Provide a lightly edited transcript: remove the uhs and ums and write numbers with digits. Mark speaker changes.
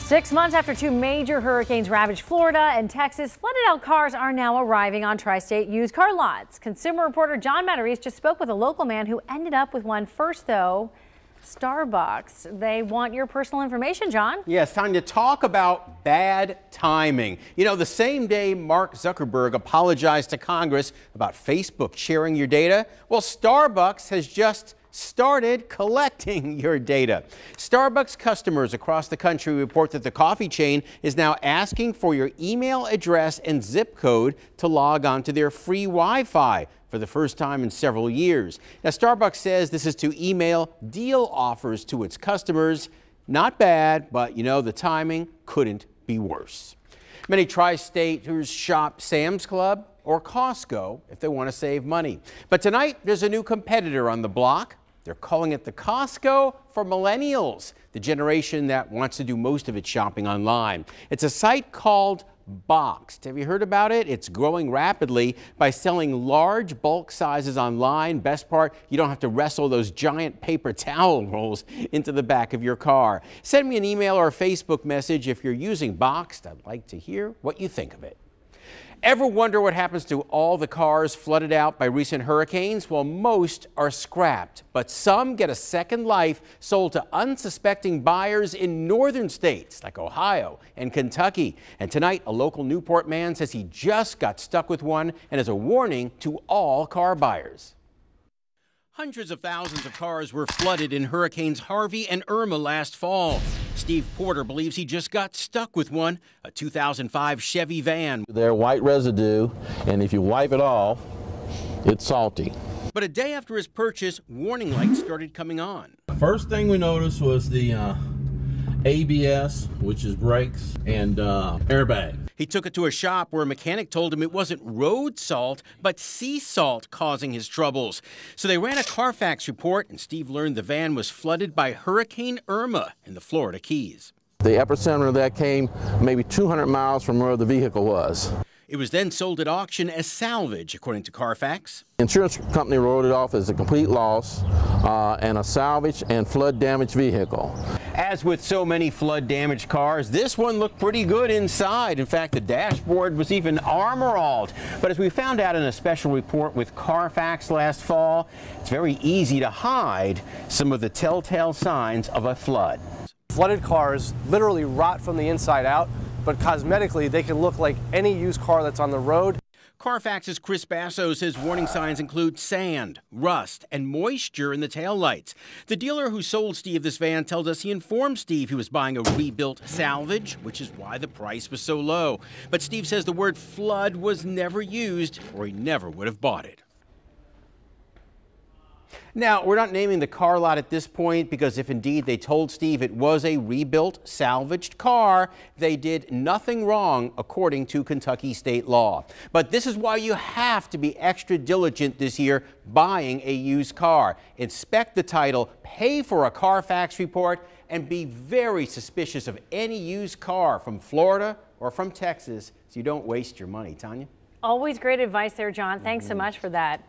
Speaker 1: 6 months after two major hurricanes ravaged Florida and Texas, flooded out cars are now arriving on tri-state used car lots. Consumer reporter John Matarese just spoke with a local man who ended up with one. First, though, Starbucks. They want your personal information, John.
Speaker 2: Yes, time to talk about bad timing. You know, the same day Mark Zuckerberg apologized to Congress about Facebook sharing your data, well, Starbucks has just started collecting your data. Starbucks customers across the country report that the coffee chain is now asking for your email address and zip code to log on to their free Wi-Fi for the first time in several years. Now, Starbucks says this is to email deal offers to its customers. Not bad, but you know, the timing couldn't be worse. Many tri-staters shop Sam's Club or Costco if they want to save money. But tonight, there's a new competitor on the block. They're calling it the Costco for millennials, the generation that wants to do most of its shopping online. It's a site called Boxed. Have you heard about it? It's growing rapidly by selling large bulk sizes online. Best part, you don't have to wrestle those giant paper towel rolls into the back of your car. Send me an email or a Facebook message if you're using Boxed. I'd like to hear what you think of it. Ever wonder what happens to all the cars flooded out by recent hurricanes? Well, most are scrapped, but some get a second life sold to unsuspecting buyers in northern states like Ohio and Kentucky. And tonight, a local Newport man says he just got stuck with one and is a warning to all car buyers. Hundreds of thousands of cars were flooded in Hurricanes Harvey and Irma last fall. Steve Porter believes he just got stuck with one, a 2005 Chevy van.
Speaker 3: They're white residue, and if you wipe it off, it's salty.
Speaker 2: But a day after his purchase, warning lights started coming on.
Speaker 3: First thing we noticed was the ABS, which is brakes, and airbag.
Speaker 2: He took it to a shop where a mechanic told him it wasn't road salt, but sea salt causing his troubles. So they ran a Carfax report, and Steve learned the van was flooded by Hurricane Irma in the Florida Keys.
Speaker 3: The epicenter of that came maybe 200 miles from where the vehicle was.
Speaker 2: It was then sold at auction as salvage, according to Carfax.
Speaker 3: The insurance company wrote it off as a complete loss and a salvage and flood damaged vehicle.
Speaker 2: As with so many flood damaged cars, this one looked pretty good inside. In fact, the dashboard was even armor-alled. But as we found out in a special report with Carfax last fall, it's very easy to hide some of the telltale signs of a flood.
Speaker 4: Flooded cars literally rot from the inside out, but cosmetically they can look like any used car that's on the road.
Speaker 2: Carfax's Chris Basso says warning signs include sand, rust, and moisture in the taillights. The dealer who sold Steve this van tells us he informed Steve he was buying a rebuilt salvage, which is why the price was so low. But Steve says the word flood was never used, or he never would have bought it. Now, we're not naming the car lot at this point because if indeed they told Steve it was a rebuilt, salvaged car, they did nothing wrong according to Kentucky state law. But this is why you have to be extra diligent this year buying a used car. Inspect the title, pay for a Carfax report, and be very suspicious of any used car from Florida or from Texas so you don't waste your money. Tanya?
Speaker 1: Always great advice there, John. Thanks so much for that.